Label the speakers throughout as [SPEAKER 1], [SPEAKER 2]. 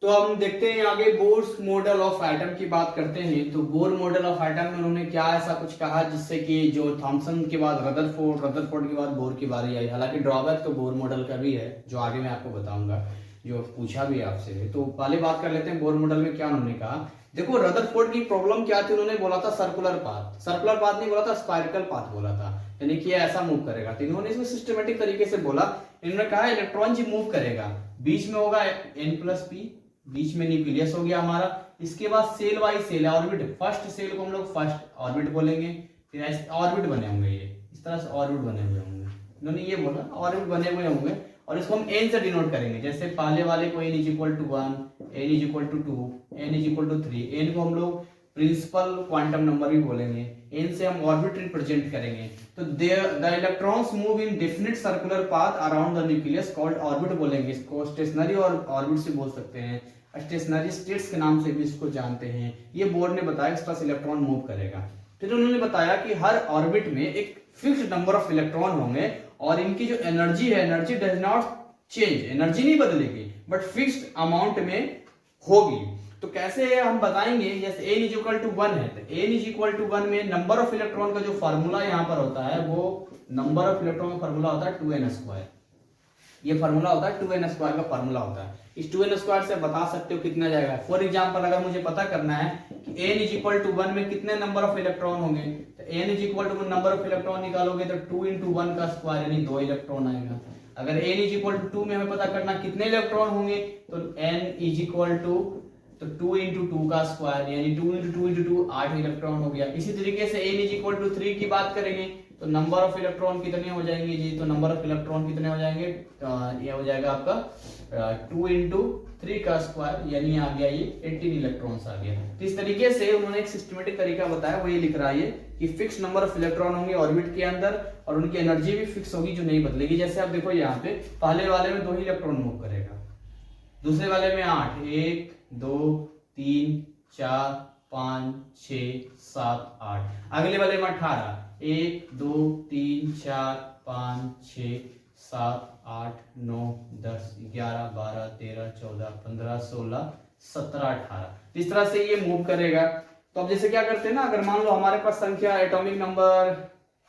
[SPEAKER 1] तो हम देखते हैं आगे बोर्स मॉडल ऑफ एटम की बात करते हैं। तो बोर मॉडल ऑफ एटम में उन्होंने क्या ऐसा कुछ कहा जिससे कि जो थॉमसन के बाद रदरफोर्ड के बाद बोर की बारी आई। हालांकि ड्रॉबैक तो बोर मॉडल का भी है जो आगे मैं आपको बताऊंगा, जो पूछा भी आपसे। तो पहले बात कर लेते हैं बोर मॉडल में क्या उन्होंने कहा। देखो रदरफोर्ड की प्रॉब्लम क्या थी, उन्होंने बोला था सर्कुलर पाथ नहीं बोला था, स्पाइरकल पाथ बोला था, यानी कि ऐसा मूव करेगा। तो इन्होंने इसमें सिस्टमेटिक तरीके से बोला। इन्होंने कहा इलेक्ट्रॉन जी मूव करेगा, बीच में होगा n+p, बीच में न्यूक्लियस हो गया हमारा। इसके बाद cell by cell orbit, first cell को हम लोग फर्स्ट ऑर्बिट बोलेंगे। फिर ऐसे ऑर्बिट बने होंगे, ये इस तरह से ऑर्बिट बने हुए होंगे। इन्होंने ये बोला ऑर्बिट बने हुए होंगे और इसको हम n से डिनोट करेंगे। जैसे पहले वाले को n = 1, n = 2, n = 3। n को हम लोग प्रिंसिपल क्वांटम नंबर भी बोलेंगे। n से हम ऑर्बिट रिप्रेजेंट करेंगे। तो the electrons move in definite circular path around the nucleus called orbit बोलेंगे। इसको स्टेशनरी और ऑर्बिट से बोल सकते हैं, स्टेशनरी स्टेट्स के नाम से भी इसको जानते हैं। ये बोर्ड ने बताया इस तरह से इलेक्ट्रॉन मूव करेगा। फिर उन्होंने बताया कि हर ऑर्बिट में एक फिक्स्ड नंबर ऑफ इलेक्ट्रॉन होंगे और इनकी जो एनर्जी है, energy does not change, energy नहीं बदलेगी बट फिक्स्ड अमाउंट में होगी। तो कैसे हम बताएंगे, जैसे n = 1 है तो n = 1 में नंबर ऑफ इलेक्ट्रॉन का जो फार्मूला यहाँ पर होता है वो नंबर ऑफ इलेक्ट्रॉन का फार्मूला होता है 2n²। ये फार्मूला होता है 2n² का फार्मूला होता है। इस 2n² से बता सकते हो कितना जाएगा। फॉर एग्जांपल अगर मुझे पता करना है कि n = 1 में कितने नंबर ऑफ इलेक्ट्रॉन होंगे, तो n = 1 नंबर ऑफ इलेक्ट्रॉन निकालोगे तो 2 × 1 का स्क्वायर यानी 2 इलेक्ट्रॉन आएगा। अगर n = 2 में हमें पता करना कितने इलेक्ट्रॉन होंगे तो n = तो 2 × 2 का स्क्वायर यानी 2 × 2 × 2 8 इलेक्ट्रॉन हो गया। इसी तरीके से n = 3 की बात करेंगे तो नंबर ऑफ इलेक्ट्रॉन कितने हो जाएंगे जी, तो नंबर ऑफ इलेक्ट्रॉन कितने हो जाएंगे, ये हो जाएगा आपका 2 × 3 का स्क्वायर यानी आ गया ये 18 इलेक्ट्रॉन्स आ गया। तो इस तरीके से उन्होंने एक सिस्टमेटिक तरीका बताया, वो ये लिख रहा है कि फिक्स नंबर ऑफ इलेक्ट्रॉन होंगे ऑर्बिट के अंदर और उनकी एनर्जी भी फिक्स होगी जो नहीं बदलेगी। जैसे आप देखो यहाँ पे पहले वाले में 2 ही इलेक्ट्रॉन मूव करेगा, दूसरे वाले में 8, 1 2 3 4 5 6 7 8, अगले वाले में 18, 1 2 3 4 5 6 7 8 9 10 11 12 13 14 15 16 17 18। इस तरह से ये मूव करेगा। तो अब जैसे क्या करते हैं ना, अगर मान लो हमारे पास संख्या एटॉमिक नंबर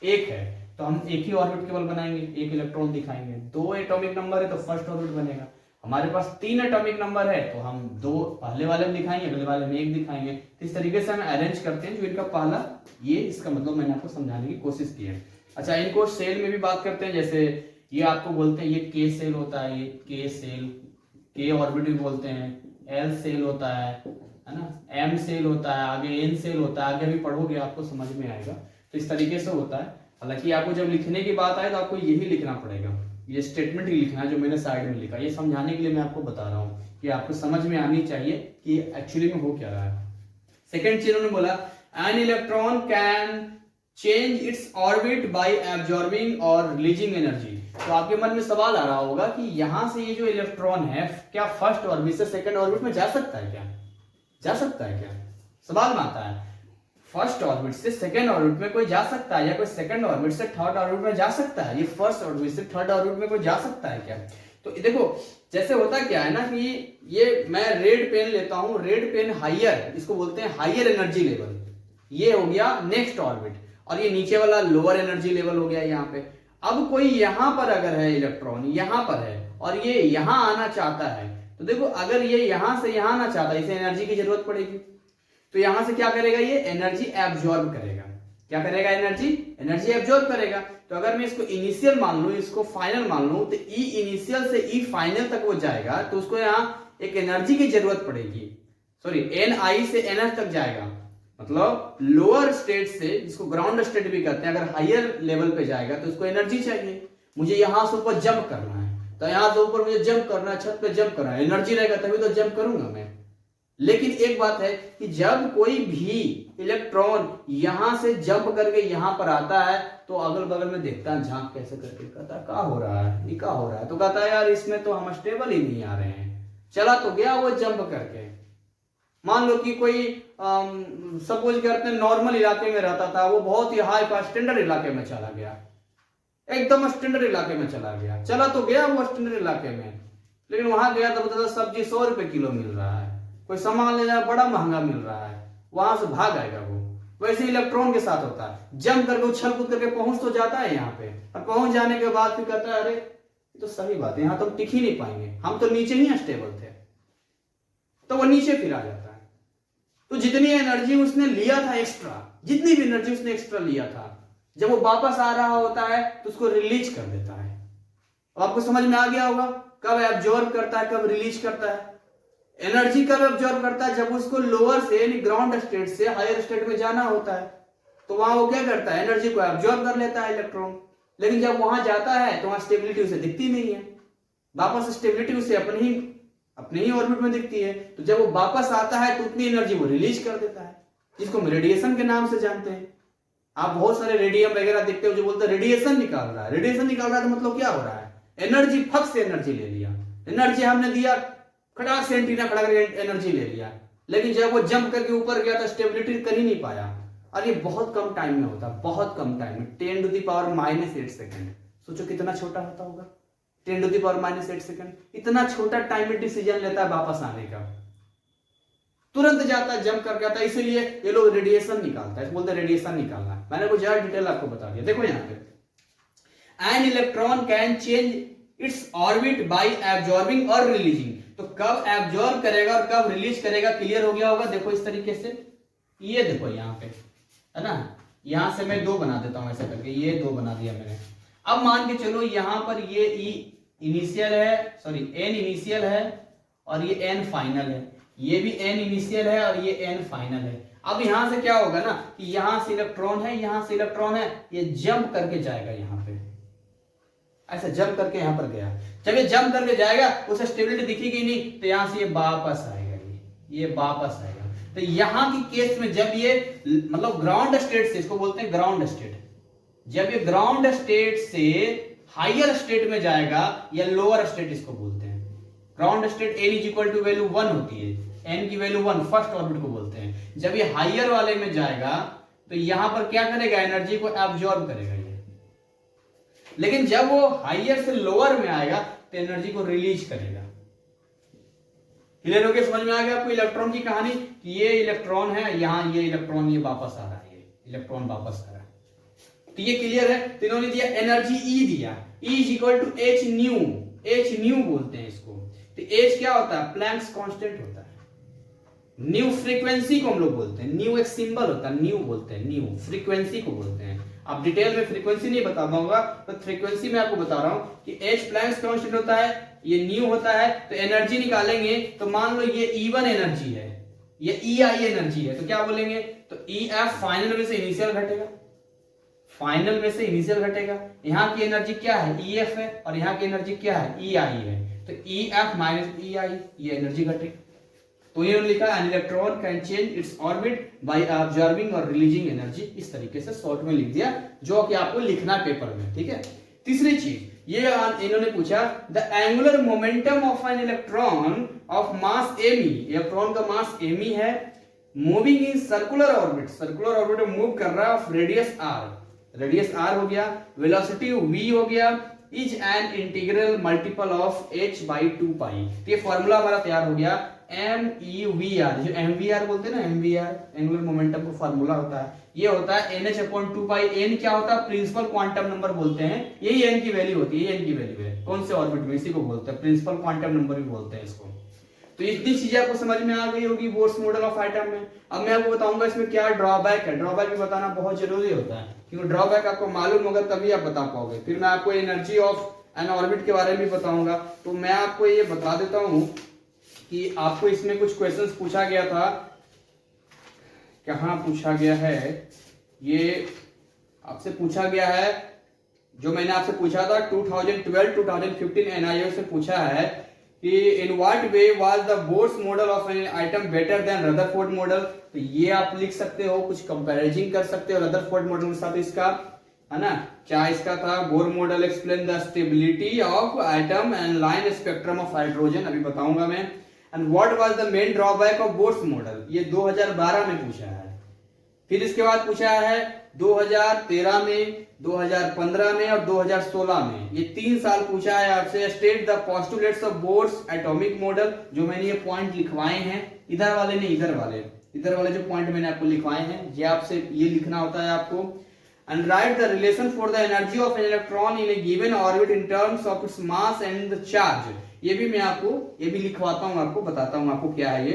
[SPEAKER 1] 1 है तो हम एक ही ऑर्बिट केवल बनाएंगे, एक इलेक्ट्रॉन दिखाएंगे। 2 एटॉमिक नंबर है तो फर्स्ट ऑर्बिट बनेगा। हमारे पास 3 एटॉमिक नंबर है तो हम 2 पहले वाले में दिखाएंगे, अगले वाले में 1 दिखाएंगे। तो इस तरीके से हम अरेंज करते हैं जो इनका पहला, ये इसका मतलब मैंने आपको समझाने की कोशिश की है। अच्छा, इनको सेल में भी बात करते हैं। जैसे ये आपको बोलते हैं ये के सेल होता है, ये के सेल, के ऑर्बिट भी बोलते हैं, एल सेल होता है ना, एम सेल होता है, आगे एन सेल होता है, आगे भी पढ़ोगे आपको समझ में आएगा। तो इस तरीके से होता है। हालांकि आपको जब लिखने की बात आए तो आपको यही लिखना पड़ेगा, ये स्टेटमेंट ही लिखना है जो मैंने साइड में लिखा। ये समझाने के लिए मैं आपको बता रहा हूँ कि आपको समझ में आनी चाहिए कि एक्चुअली में हो क्या रहा है। सेकंड चीज उन्होंने बोला N electron can change its orbit bye absorbing और रिलीजिंग एनर्जी। तो आपके मन में सवाल आ रहा होगा कि यहां से ये जो इलेक्ट्रॉन है क्या फर्स्ट ऑर्बिट से सेकंड ऑर्बिट में जा सकता है क्या, जा सकता है क्या, सवाल में आता है। फर्स्ट ऑर्बिट से सेकंड ऑर्बिट में कोई जा सकता है या कोई सेकंड ऑर्बिट से थर्ड ऑर्बिट में जा सकता है, ये फर्स्ट ऑर्बिट से थर्ड ऑर्बिट में कोई जा सकता है क्या। तो देखो जैसे होता क्या है ना कि ये मैं रेड पेन लेता हूं, रेड पेन हायर, इसको बोलते हैं हायर एनर्जी लेवल, ये हो गया नेक्स्ट ऑर्बिट, और ये नीचे वाला लोअर एनर्जी लेवल हो गया यहाँ पे। अब कोई यहां पर अगर है इलेक्ट्रॉन, यहां पर है और ये यहां आना चाहता है, तो देखो अगर ये यहां से यहां आना चाहता है, इसे एनर्जी की जरूरत पड़ेगी। तो यहां से क्या करेगा, ये एनर्जी एब्जॉर्ब करेगा। क्या करेगा, एनर्जी एब्जॉर्ब करेगा। तो अगर मैं इसको इनिशियल मान लूं, इसको फाइनल मान लूं, तो ई इनिशियल से ई फाइनल तक वो जाएगा तो उसको यहां एक एनर्जी की जरूरत पड़ेगी। सॉरी, एन आई से एन एफ तक जाएगा, मतलब लोअर स्टेट से, जिसको ग्राउंड स्टेट भी कहते हैं, अगर हायर लेवल पे जाएगा तो उसको एनर्जी चाहिए। मुझे यहां से ऊपर जंप करना है, तो यहां से ऊपर मुझे जंप करना है, छत पे जंप करना है, एनर्जी रहेगा तभी तो जंप करूंगा मैं। लेकिन एक बात है कि जब कोई भी इलेक्ट्रॉन यहां से जंप करके यहां पर आता है तो अगल बगल में देखता है, झांक कैसे करके, कहता है क्या हो रहा है, ये क्या हो रहा है, तो कहता है यार इसमें तो हम स्टेबल ही नहीं आ रहे हैं। चला तो गया वो जंप करके। मान लो कि कोई सपोज करते हैं नॉर्मल इलाके में रहता था, वो बहुत ही हाई फाई स्टैंडर्ड इलाके में चला गया, एकदम स्टैंडर्ड इलाके में चला गया, चला तो गया वो स्टैंडर्ड इलाके में। लेकिन वहां गया तो पता सब्जी 100 रुपए किलो मिल रहा है, कोई सामान लेना बड़ा महंगा मिल रहा है, वहां से भाग आएगा वो। वैसे इलेक्ट्रॉन के साथ होता है, जम करके उछल कूद करके पहुंच तो जाता है यहाँ पे, और पहुंच जाने के बाद फिर कहता है अरे ये तो सही बात है, यहाँ तो हम टिक ही नहीं पाएंगे, हम तो नीचे ही स्टेबल थे, तो वो नीचे फिर आ जाता है। तो जितनी एनर्जी उसने लिया था एक्स्ट्रा, जितनी भी एनर्जी उसने एक्स्ट्रा लिया था, जब वो वापस आ रहा होता है तो उसको रिलीज कर देता है। आपको समझ में आ गया होगा कब एब्जॉर्ब करता है, कब रिलीज करता है। एनर्जी कब एब्जॉर्ब करता है, जब उसको लोअर से यानी ग्राउंड स्टेट से हायर स्टेट में जाना होता है, तो वहां वो क्या करता है, एनर्जी को एब्जॉर्ब कर लेता है इलेक्ट्रॉन। लेकिन जब वहां जाता है तो वहां स्टेबिलिटी उसे दिखती नहीं है, वापस स्टेबिलिटी उसे अपने ही ऑर्बिट में दिखती है। तो जब वो वापस आता है तो उतनी एनर्जी वो रिलीज कर देता है, जिसको हम रेडिएशन के नाम से जानते हैं। आप बहुत सारे रेडियम वगैरह देखते हो जो बोलते हैं रेडिएशन निकाल रहा है, रेडिएशन निकाल रहा है तो मतलब क्या हो रहा है, एनर्जी फक से एनर्जी ले लिया, एनर्जी हमने दिया, खड़ा से एंटीना खड़ा करके एनर्जी ले लिया, लेकिन जब वो जंप करके ऊपर गया तो स्टेबिलिटी कर ही नहीं पाया। और ये बहुत कम टाइम में होता है, बहुत कम टाइम में, 10⁻⁻8 सेकंड। सोचो कितना छोटा होता होगा, 10⁻⁻8 सेकंड, इतना छोटा टाइम में डिसीजन लेता है वापस आने का, तुरंत जाता है, जंप कर जाता है। इसीलिए ये लोग रेडिएशन निकालता है, बोलते हैं रेडिएशन निकालना। मैंने कुछ ज्यादा डिटेल आपको बता दिया। देखो यहाँ पे N electron can change its orbit bye absorbing और रिलीजिंग। तो कब एब्जॉर्ब करेगा और कब रिलीज करेगा क्लियर हो गया होगा। देखो इस तरीके से, ये देखो यहाँ पे है ना, यहां से मैं 2 बना देता हूं ऐसा करके, ये 2 बना दिया मैंने। अब मान के चलो यहां पर ये ई इनिशियल है, सॉरी एन इनिशियल है और ये एन फाइनल है, ये भी एन इनिशियल है और ये एन फाइनल है। अब यहां से क्या होगा ना कि यहां से इलेक्ट्रॉन है, यहां से इलेक्ट्रॉन है, ये जंप करके जाएगा यहाँ पे, ऐसा जंप करके यहां पर गया। जब ये जंप करके जाएगा उसे स्टेबिलिटी दिखेगी नहीं, तो यहां से ये वापस आएगा, ये वापस आएगा। तो यहां की केस में जब ये मतलब ग्राउंड स्टेट से, इसको बोलते हैं ग्राउंड स्टेट, जब ये ग्राउंड स्टेट से हायर स्टेट में जाएगा या लोअर स्टेट इसको बोलते हैं। Ground state n is equal to value 1 होती है, n की वैल्यू 1 फर्स्ट ऑर्बिट को बोलते हैं। जब ये हायर वाले में जाएगा तो यहां पर क्या करेगा, एनर्जी को एब्जॉर्ब करेगा ये। लेकिन जब वो हायर से लोअर में आएगा तो एनर्जी को रिलीज करेगा। क्लियर हो गया, समझ में आ गया आपको इलेक्ट्रॉन की कहानी कि ये इलेक्ट्रॉन है, यहां ये इलेक्ट्रॉन ये वापस आ रहा है, ये इलेक्ट्रॉन वापस आ रहा है। तो ये क्लियर है। तो इन्होंने दिया एनर्जी ई दिया, E is equal to H nu, H nu बोलते हैं इसको। तो एच क्या होता है, प्लैंक्स कांस्टेंट होता है। न्यू फ्रीक्वेंसी को हम लोग बोलते हैं, न्यू एक सिंबल होता है, न्यू बोलते हैं, न्यू फ्रीक्वेंसी को बोलते हैं। अब डिटेल में फ्रीक्वेंसी नहीं बता पाऊंगा, तो फ्रीक्वेंसी में आपको बता रहा हूं कि एच प्लैंक्स कांस्टेंट होता है, ये न्यू होता है। तो एनर्जी निकालेंगे तो मान लो ये E1 एनर्जी है, ये EI एनर्जी है, तो क्या बोलेंगे, तो EF फाइनल में से इनिशियल घटेगा, फाइनल में से इनिशियल घटेगा। यहां की एनर्जी क्या है, EF है, और यहां की एनर्जी क्या है, EI है। तो EF माइनस EI, ये एनर्जी घटेगी। तो ये लिखा an electron can change its orbit by absorbing और रिलीजिंग एनर्जी। इस तरीके से शॉर्ट में लिख दिया, जो कि आपको लिखना पेपर में, ठीक है। तीसरी चीज ये इन्होंने पूछा, the angular momentum of an electron of mass Me, electron का मास Me है, moving in circular orbit, circular orbit में मूव कर रहा है, of radius r, radius r हो गया, वेलोसिटी v हो गया, is an integral multiple of h by 2 पाई। तो ये फॉर्मूला हमारा तैयार हो गया, MEVR, जो MVR बोलते हैं ना, MVR एंगुलर मोमेंटम का फॉर्मूला होता है, ये होता है NH/2 पाई। n क्या होता है, प्रिंसिपल क्वांटम नंबर बोलते हैं, यही n की वैल्यू होती है, n की वैल्यू है कौन से ऑर्बिट में, इसी को बोलते हैं प्रिंसिपल क्वांटम नंबर भी बोलते हैं इसको। तो इतनी चीजें आपको समझ में आ गई होगी बोर्स मॉडल ऑफ एटम में। अब मैं आपको बताऊंगा इसमें क्या ड्रॉबैक है, ड्रॉबैक भी बताना बहुत जरूरी होता है, क्योंकि ड्रॉबैक आपको मालूम होगा तभी आप बता पाओगे। फिर मैं आपको एनर्जी ऑफ एन ऑर्बिट के बारे में बताऊंगा। तो मैं आपको ये बता देता हूं कि आपको इसमें कुछ क्वेश्चंस पूछा गया था, कहां पूछा गया है, ये आपसे पूछा गया है, जो मैंने आपसे पूछा था 2012-2015 NIO से पूछा है कि in what way was the Bohr's model of an item better than Rutherford model. तो ये आप लिख सकते हो, कुछ कंपैरिजन कर सकते हो रदरफोर्ड मॉडल के साथ इसका, है ना। क्या इसका था, Bohr model explain the stability of atom and line spectrum of hydrogen, अभी बताऊंगा मैं। And what was the main drawback of Bohr's model, ये 2012 में पूछा है। फिर इसके बाद पूछा है 2013 में, 2015 में और 2016 में, ये 3 साल पूछा है आपसे। State the postulates of Bohr's atomic model, जो मैंने ये पॉइंट लिखवाए हैं, इधर वाले नहीं, इधर वाले जो पॉइंट मैंने आपको लिखवाए हैं, ये आपसे ये लिखना होता है आपको। And right the relation for the energy of an electron in A given orbit in terms of its mass and the charge. ये भी मैं आपको ये भी लिखवाता हूँ, आपको बताता हूँ आपको क्या है ये।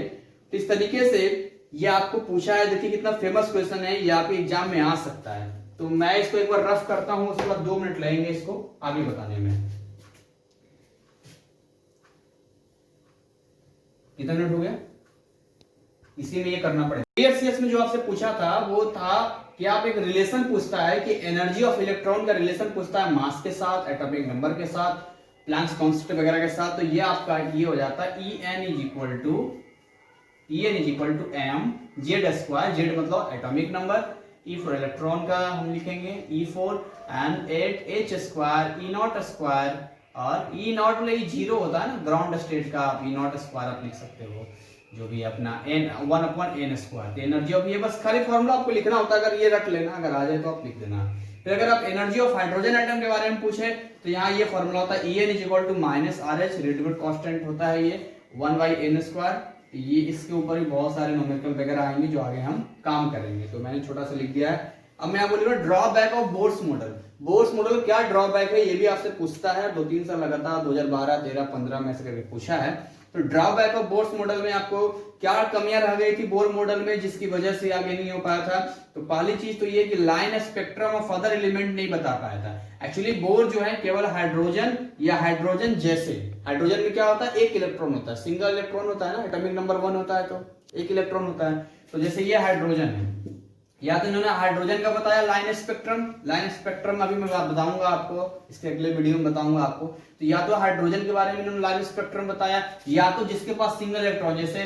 [SPEAKER 1] तो इस तरीके से ये आपको पूछा है। देखिए कितना फेमस क्वेश्चन है, ये आपके एग्जाम में आ सकता है। तो मैं इसको एक बार रफ करता हूं, उसके बाद 2 मिनट लगेंगे इसको आगे बताने में। कितना मिनट हो गया? इसी में ये करना पड़ेगा। सीएस में जो आपसे पूछा था वो था कि आप एक रिलेशन पूछता है कि एनर्जी ऑफ इलेक्ट्रॉन का रिलेशन पूछता है मास के साथ, एटॉमिक नंबर के साथ, प्लैंक्स कांस्टेंट वगैरह के साथ। तो ये आपका ये हो जाता है En is equal to m z square, z मतलब atomic number, E for electron का हम लिखेंगे E for and 8 h square E naught square, और E नॉट मतलब जीरो होता है ना ग्राउंड स्टेट का, आप E नॉट स्क्वायर आप लिख सकते हो, जो भी अपना n 1/n square. Energy of, ये बस खाली फॉर्मूला आपको लिखना होता है, अगर ये रख लेना, अगर आ जाए तो आप लिख देना। फिर अगर आप एनर्जी ऑफ हाइड्रोजन एटम के बारे में पूछे तो यहाँ ये फॉर्मूला होता है En is equal to minus RH, radiative constant होता है ये 1/n स्क्वायर। ये इसके ऊपर भी बहुत सारे न्यूमेरिकल वगैरह आएंगे जो आगे हम काम करेंगे, तो मैंने छोटा सा लिख दिया है। अब मैं आपको बोलूंगा drawback of Bohr's model. Bohr's model क्या ड्रॉबैक है ये भी आपसे पूछता है, 2-3 साल लगातार 2012, 13, 15 में से करके पूछा है। तो ड्रॉबैक ऑफ बोर्स मॉडल में आपको क्या कमियां रह गई थी बोर मॉडल में जिसकी वजह से आगे नहीं हो पाया था? तो पहली चीज तो ये कि line spectrum of other element नहीं बता पाया था। एक्चुअली बोर जो है केवल हाइड्रोजन या हाइड्रोजन जैसे, हाइड्रोजन में क्या होता है, एक इलेक्ट्रॉन होता है, सिंगल इलेक्ट्रॉन होता है ना, एटॉमिक नंबर 1 होता है तो एक इलेक्ट्रॉन होता है। तो जैसे ये हाइड्रोजन है, या तो इन्होंने हाइड्रोजन का बताया लाइन स्पेक्ट्रम अभी मैं बताऊंगा आपको, इसके अगले वीडियो में बताऊंगा आपको। तो या तो हाइड्रोजन के बारे में इन्होंने लाइन स्पेक्ट्रम बताया, या तो जिसके पास सिंगल इलेक्ट्रॉन, जैसे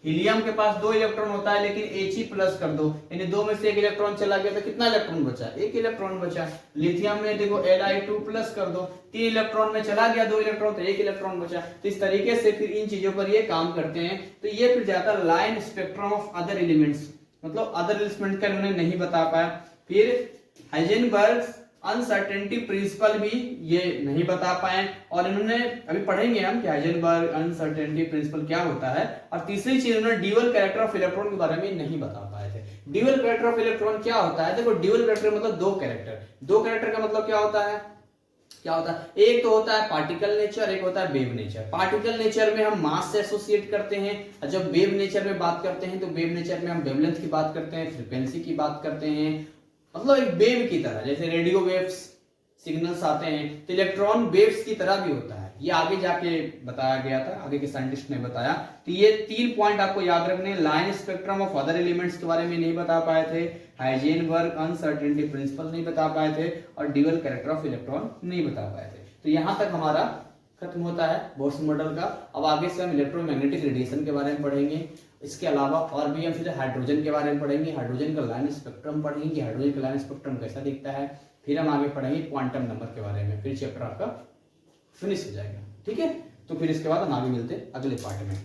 [SPEAKER 1] हीलियम के पास 2 इलेक्ट्रॉन होता है लेकिन He प्लस कर दो, यानी 2 में से 1 इलेक्ट्रॉन चला गया तो कितना इलेक्ट्रॉन बचा? 1 इलेक्ट्रॉन बचा। लिथियम में देखो Li2 प्लस कर दो, 3 इलेक्ट्रॉन में चला गया 2 इलेक्ट्रॉन तो 1 इलेक्ट्रॉन बचा। तो इस तरीके से फिर इन चीजों पर ये काम करते हैं। तो ये फिर जाता है line spectrum of other elements, मतलब अदर एलिमेंट का इन्होंने नहीं बता पाया। फिर हाइजेनबर्ग अनसर्टेनिटी प्रिंसिपल भी ये नहीं बता पाए, और इन्होंने अभी पढ़ेंगे हम कि हाइजेनबर्ग अनसर्टेनिटी प्रिंसिपल क्या होता है। और तीसरी चीज उन्होंने ड्यूअल कैरेक्टर ऑफ इलेक्ट्रॉन के बारे में नहीं बता पाए थे। ड्यूअल कैरेक्टर ऑफ इलेक्ट्रॉन क्या होता है? देखो ड्यूअल कैरेक्टर मतलब 2 कैरेक्टर का मतलब क्या होता है? एक तो होता है पार्टिकल नेचर, एक होता है वेव नेचर। पार्टिकल नेचर में हम मास से एसोसिएट करते हैं, और जब वेव नेचर में बात करते हैं तो वेव नेचर में हम वेवलेंथ की बात करते हैं, फ्रीक्वेंसी की बात करते हैं, मतलब एक वेव की तरह, जैसे रेडियो वेव्स सिग्नल्स आते हैं तो इलेक्ट्रॉन वेव्स की तरह भी होता है। ये आगे जाके बताया गया था, आगे के साइंटिस्ट ने बताया। तो ये 3 पॉइंट आपको याद रखने। Line spectrum of other elements के बारे में नहीं बता पाए थे, हाइजेनबर्ग अनसर्टेनिटी प्रिंसिपल नहीं बता पाए थे, और ड्यूअल कैरेक्टर ऑफ इलेक्ट्रॉन नहीं बता पाए थे। तो यहां तक हमारा खत्म होता है बोर्स मॉडल का। अब आगे से हम इलेक्ट्रोमैग्नेटिक रेडिएशन के बारे में पढ़ेंगे। इसके अलावा और भी हम फिर हाइड्रोजन के बारे में पढ़ेंगे, हाइड्रोजन का लाइन स्पेक्ट्रम पढ़ेंगे, हाइड्रोजन का लाइन स्पेक्ट्रम कैसा दिखता है। फिर हम आगे पढ़ेंगे क्वांटम नंबर के बारे में, फिर चैप्टर आपका फिनिश हो जाएगा। ठीक है, तो फिर इसके बाद हम आगे मिलते हैं अगले पार्ट में।